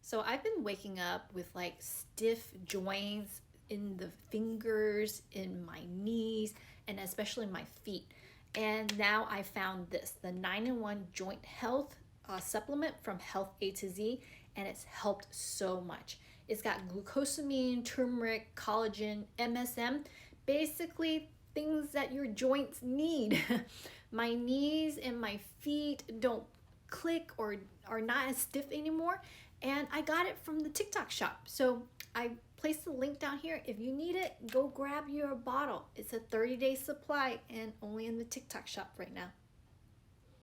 So I've been waking up with like stiff joints in the fingers, in my knees, and especially my feet. And now I found this, the 9-in-1 joint health supplement from HealthA2Z, and it's helped so much. It's got glucosamine, turmeric, collagen, MSM, basically things that your joints need. My knees and my feet don't click or are not as stiff anymore, and I got it from the TikTok shop. So I placed the link down here. If you need it, go grab your bottle. It's a 30-day supply and only in the TikTok shop right now.